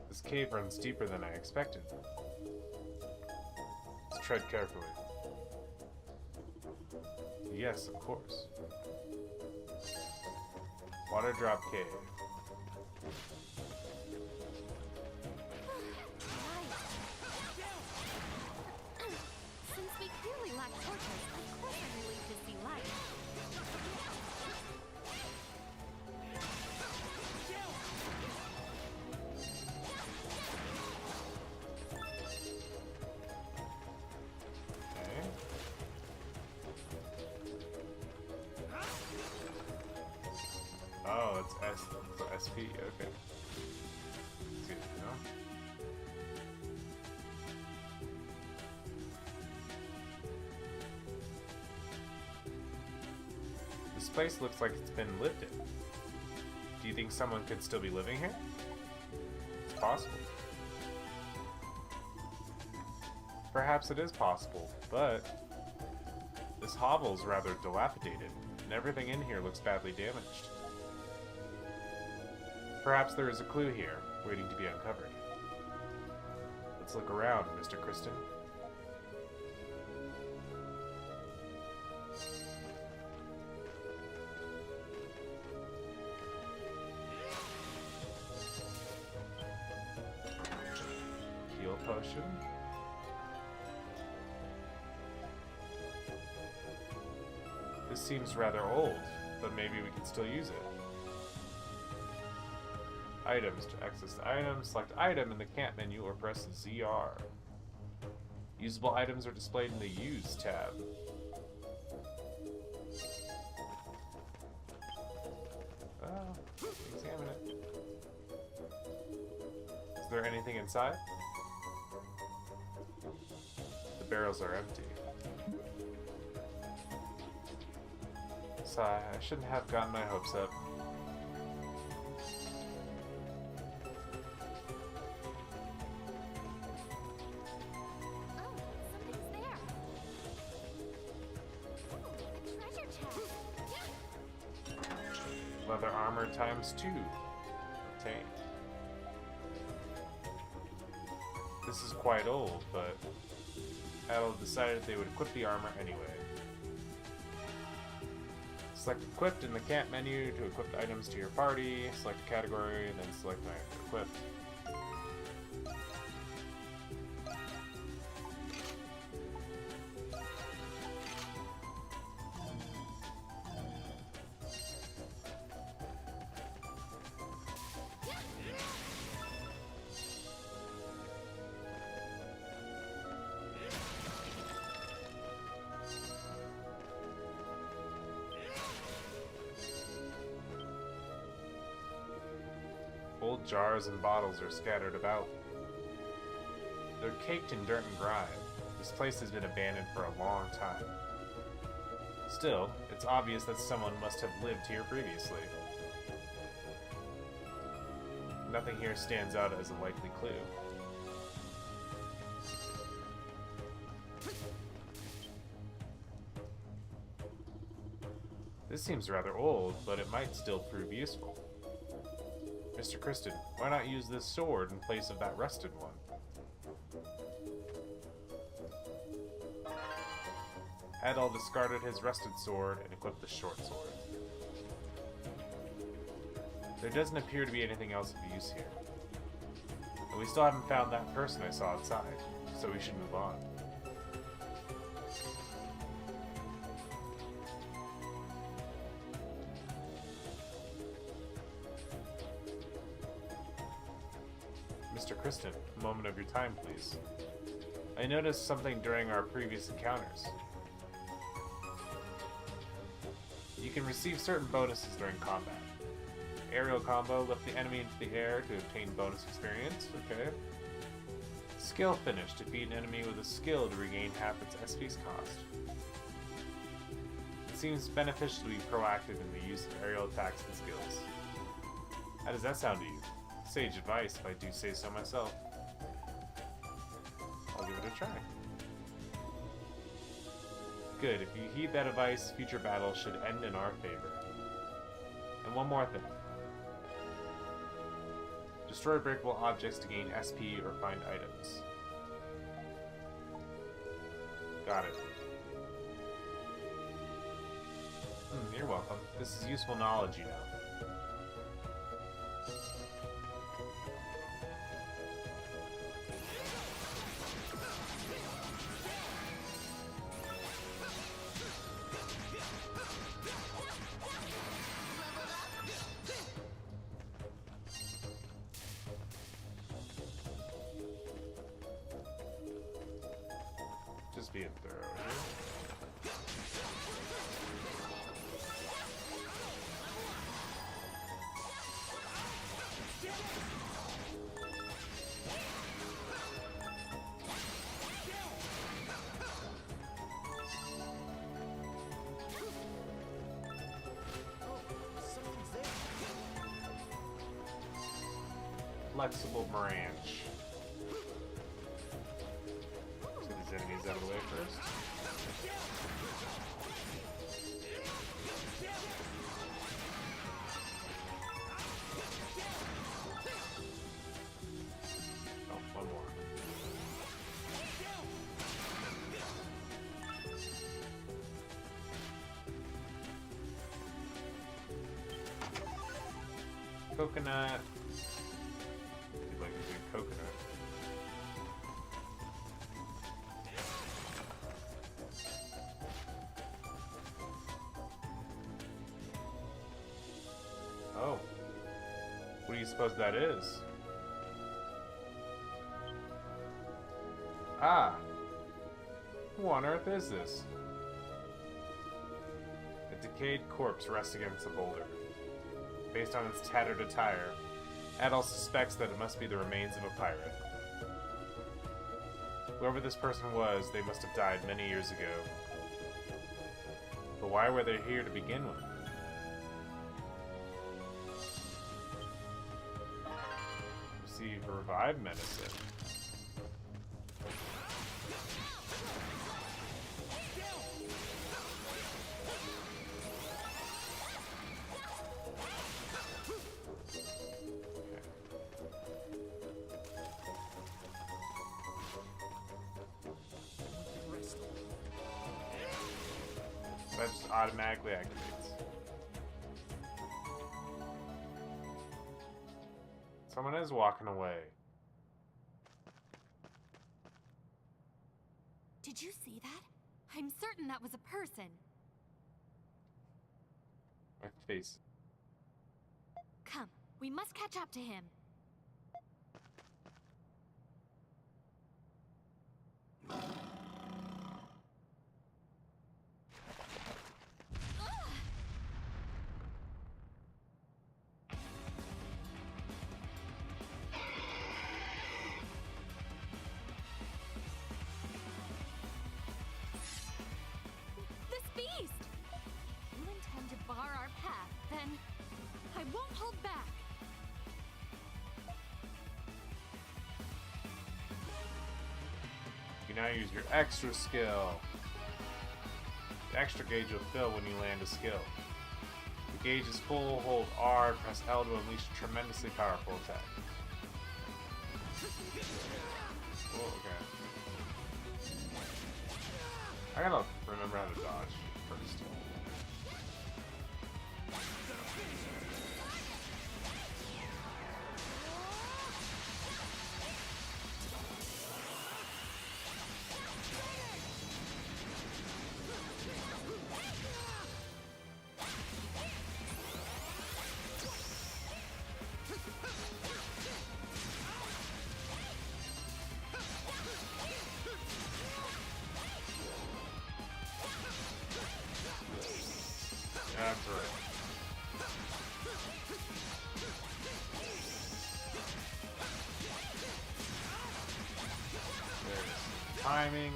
This cave runs deeper than I expected. Let's tread carefully. Yes, of course. Water Drop Cave. Since we clearly lack torches, of course I'm relieved to see light. Okay. Oh, it's SP, okay. It's good to know. This place looks like it's been lived in. Do you think someone could still be living here? It's possible. Perhaps it is possible, but this hovel is rather dilapidated, and everything in here looks badly damaged. Perhaps there is a clue here, waiting to be uncovered. Let's look around, Mr. Kristen. Heal potion. This seems rather old, but maybe we can still use it. Items. To access the item, select item in the camp menu or press ZR. Usable items are displayed in the Use tab. Is there anything inside? The barrels are empty. Sigh, I shouldn't have gotten my hopes up. Oh, something's there. Ooh, a treasure chest. Leather armor ×2. Obtained. This is quite old, but Adel decided they would equip the armor anyway. Select equipped in the camp menu to equip the items to your party, select a category, and then select knife to equip. Old jars and bottles are scattered about. They're caked in dirt and grime. This place has been abandoned for a long time. Still, it's obvious that someone must have lived here previously. Nothing here stands out as a likely clue. This seems rather old, but it might still prove useful. Mr. Kristen, why not use this sword in place of that rusted one? Adel discarded his rusted sword and equipped the short sword. There doesn't appear to be anything else of use here. And we still haven't found that person I saw outside, so we should move on. Mr. Kristen, a moment of your time, please. I noticed something during our previous encounters. You can receive certain bonuses during combat. Aerial combo, lift the enemy into the air to obtain bonus experience, okay. Skill finish, defeat an enemy with a skill to regain half its SP's cost. It seems beneficial to be proactive in the use of aerial attacks and skills. How does that sound to you? Sage advice, if I do say so myself. I'll give it a try. Good, if you heed that advice, future battles should end in our favor. And one more thing. Destroy breakable objects to gain SP or find items. Got it. You're welcome. This is useful knowledge, you know. Just being thorough here. Flexible branch. So these enemies out of the way first. Oh, one more. Coconut. You'd like to do coconut. Oh. What do you suppose that is? Ah! Who on earth is this? A decayed corpse rests against a boulder. Based on its tattered attire, Adol suspects that it must be the remains of a pirate. Whoever this person was, they must have died many years ago. But why were they here to begin with? Receive revive medicine. That just automatically activates. Someone is walking away. Did you see that? I'm certain that was a person. My face. Come, we must catch up to him. Hold back. You now use your extra skill. The extra gauge will fill when you land a skill. The gauge is full, hold R, press L to unleash a tremendously powerful attack. Oh, okay. I gotta remember how to dodge first. That's right. There's timing,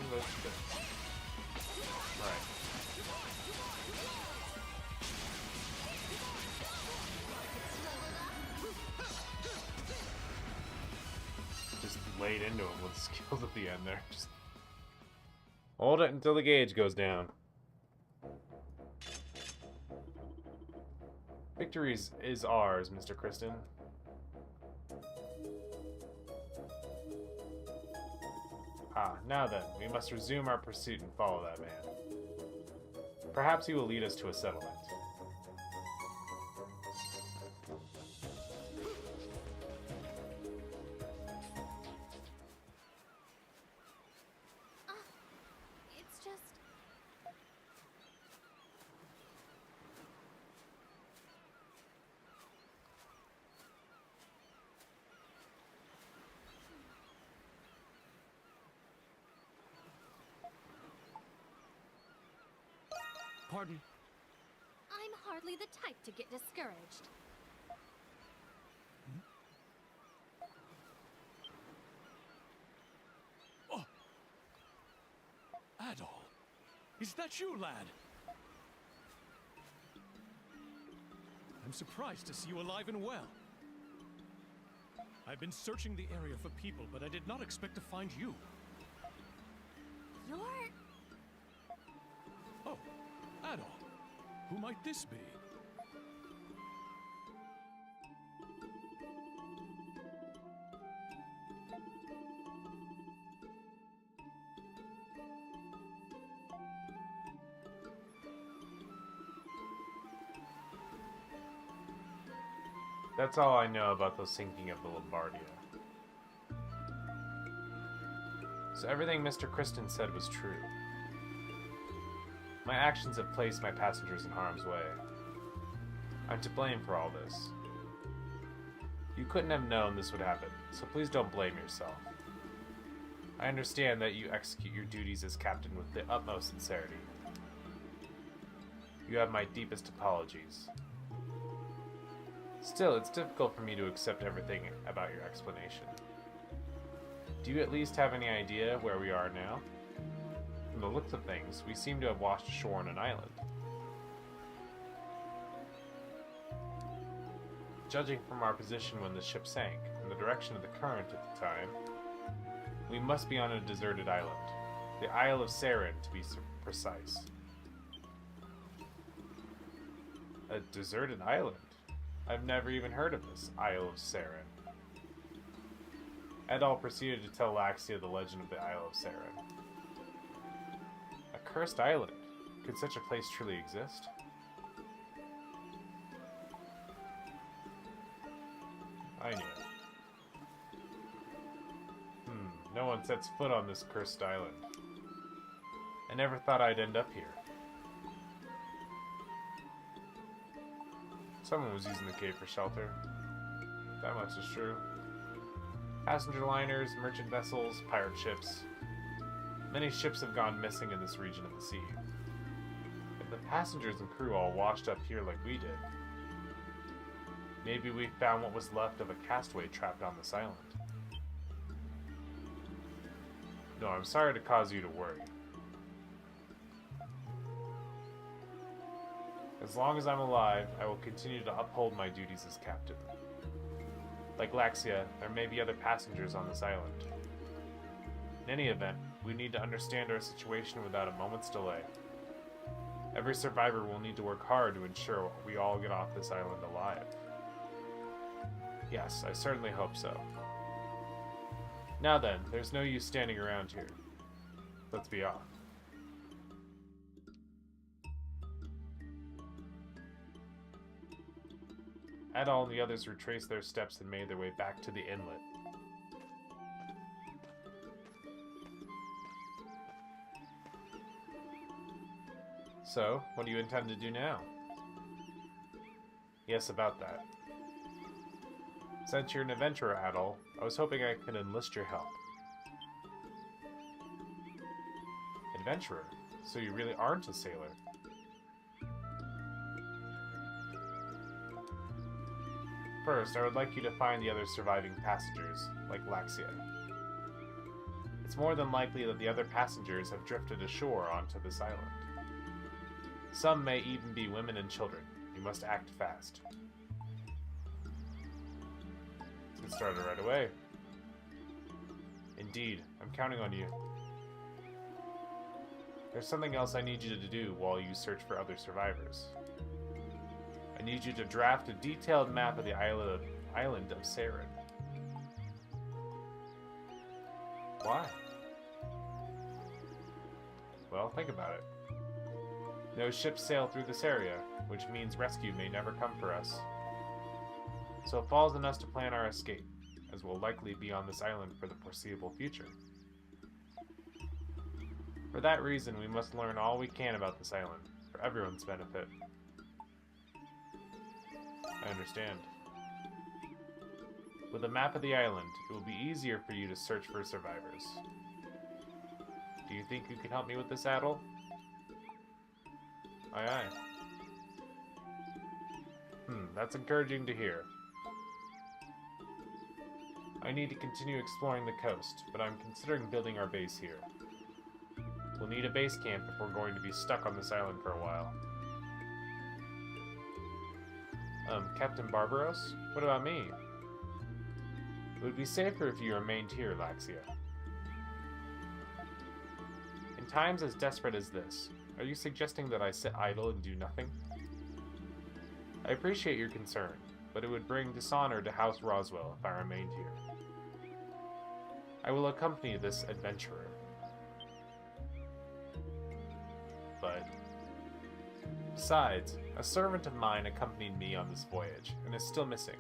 right. Just laid into him with skills at the end there. Just hold it until the gauge goes down. Victory is ours, Mr. Kristen. Ah, now then, we must resume our pursuit and follow that man. Perhaps he will lead us to a settlement. It's just... Pardon? I'm hardly the type to get discouraged. Oh! Adol! Is that you, lad? I'm surprised to see you alive and well. I've been searching the area for people, but I did not expect to find you. You're... Oh, Adol. Who might this be? That's all I know about the sinking of the Lombardia. So everything Mr. Kristen said was true. My actions have placed my passengers in harm's way. I'm to blame for all this. You couldn't have known this would happen, so please don't blame yourself. I understand that you execute your duties as captain with the utmost sincerity. You have my deepest apologies. Still, it's difficult for me to accept everything about your explanation. Do you at least have any idea where we are now? From the looks of things, we seem to have washed ashore on an island. Judging from our position when the ship sank, and the direction of the current at the time, we must be on a deserted island. The Isle of Saren, to be precise. A deserted island? I've never even heard of this Isle of Saren. Edal proceeded to tell Laxia the legend of the Isle of Saren. A cursed island? Could such a place truly exist? I knew it. No one sets foot on this cursed island. I never thought I'd end up here. Someone was using the cave for shelter. That much is true. Passenger liners, merchant vessels, pirate ships. Many ships have gone missing in this region of the sea. If the passengers and crew all washed up here like we did, maybe we found what was left of a castaway trapped on this island. No, I'm sorry to cause you to worry. As long as I'm alive, I will continue to uphold my duties as captain. Like Laxia, there may be other passengers on this island. In any event, we need to understand our situation without a moment's delay. Every survivor will need to work hard to ensure we all get off this island alive. Yes, I certainly hope so. Now then, there's no use standing around here. Let's be off. Adal and the others retraced their steps and made their way back to the inlet. So, what do you intend to do now? Yes, about that. Since you're an adventurer, Adal, I was hoping I could enlist your help. Adventurer? So you really aren't a sailor? First, I would like you to find the other surviving passengers, like Laxia. It's more than likely that the other passengers have drifted ashore onto this island. Some may even be women and children. You must act fast. Let's get started right away. Indeed, I'm counting on you. There's something else I need you to do while you search for other survivors. I need you to draft a detailed map of the island of Saren. Why? Well, think about it. No ships sail through this area, which means rescue may never come for us. So it falls on us to plan our escape, as we'll likely be on this island for the foreseeable future. For that reason, we must learn all we can about this island, for everyone's benefit. I understand. With a map of the island, it will be easier for you to search for survivors. Do you think you can help me with this, Adal? Aye, aye. That's encouraging to hear. I need to continue exploring the coast, but I'm considering building our base here. We'll need a base camp if we're going to be stuck on this island for a while. Captain Barbaros? What about me? It would be safer if you remained here, Laxia. In times as desperate as this, are you suggesting that I sit idle and do nothing? I appreciate your concern, but it would bring dishonor to House Roswell if I remained here. I will accompany this adventurer. But besides, a servant of mine accompanied me on this voyage, and is still missing.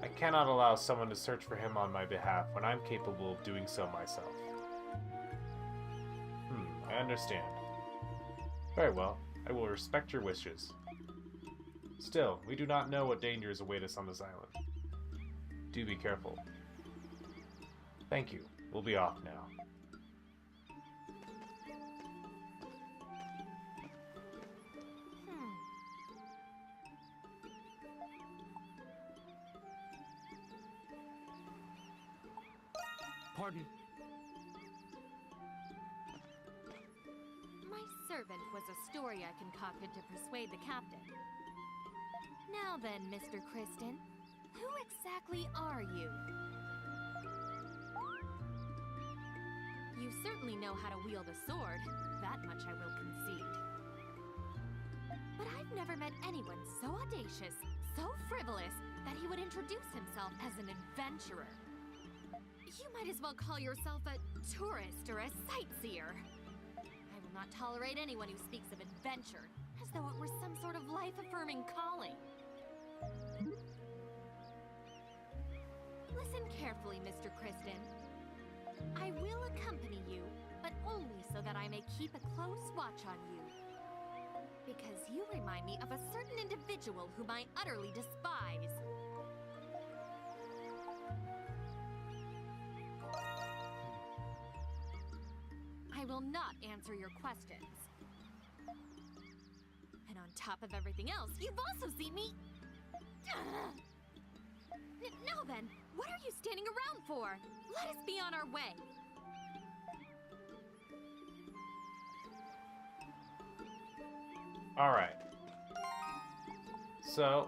I cannot allow someone to search for him on my behalf when I'm capable of doing so myself. I understand. Very well, I will respect your wishes. Still, we do not know what dangers await us on this island. Do be careful. Thank you. We'll be off now. Pardon? My servant was a story I concocted to persuade the captain. Now then, Mr. Kristen, who exactly are you? You certainly know how to wield a sword, that much I will concede. But I've never met anyone so audacious, so frivolous, that he would introduce himself as an adventurer. You might as well call yourself a tourist or a sightseer. I will not tolerate anyone who speaks of adventure, as though it were some sort of life-affirming calling. Listen carefully, Mr. Kristen. I will accompany you, but only so that I may keep a close watch on you. Because you remind me of a certain individual whom I utterly despise. I will not answer your questions. And on top of everything else, you've also seen me... Now then, what are you standing around for? Let us be on our way. Alright. So,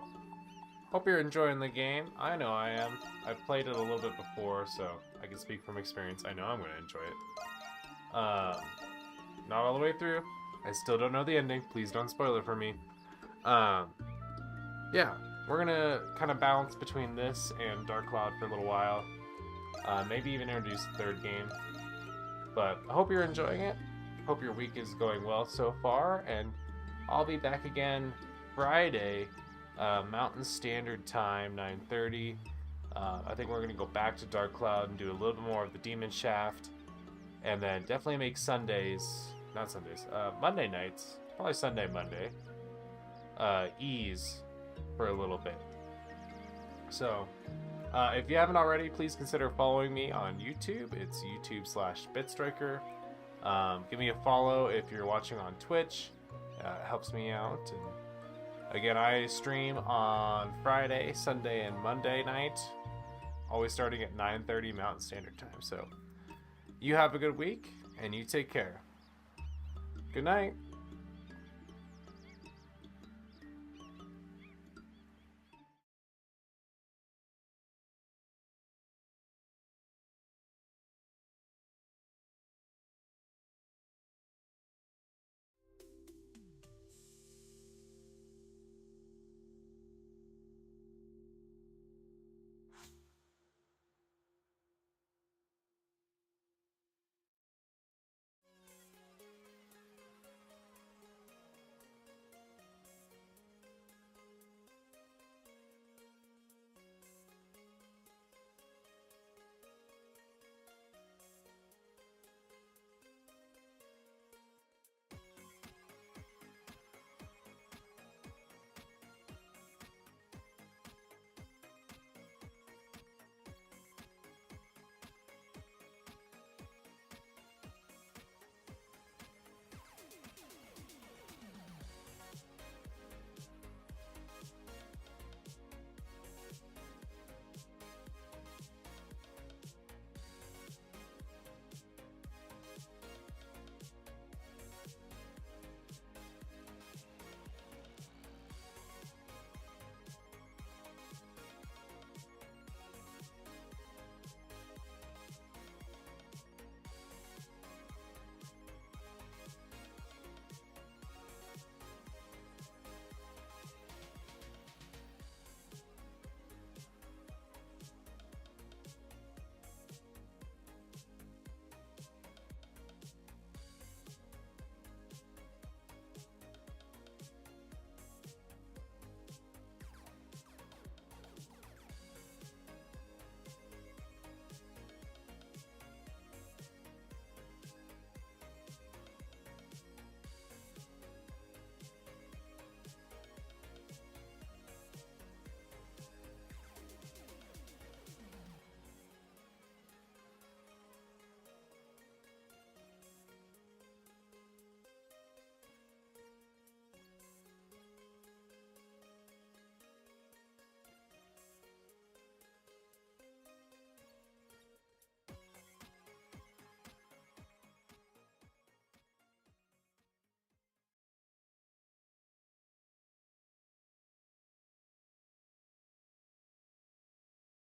hope you're enjoying the game. I know I am. I've played it a little bit before, so I can speak from experience. I know I'm going to enjoy it. Not all the way through. I still don't know the ending. Please don't spoil it for me. Yeah, we're going to kind of balance between this and Dark Cloud for a little while. Maybe even introduce the third game. But I hope you're enjoying it. Hope your week is going well so far, and I'll be back again Friday, Mountain Standard Time, 9:30. I think we're going to go back to Dark Cloud and do a little bit more of the Demon Shaft, and then definitely make Monday nights, probably Sunday, Monday, ease for a little bit. So, if you haven't already, please consider following me on YouTube. It's YouTube/Bitstriker. Give me a follow if you're watching on Twitch. It helps me out. And again, I stream on Friday, Sunday, and Monday night, always starting at 9:30 Mountain Standard Time. So you have a good week, and you take care. Good night.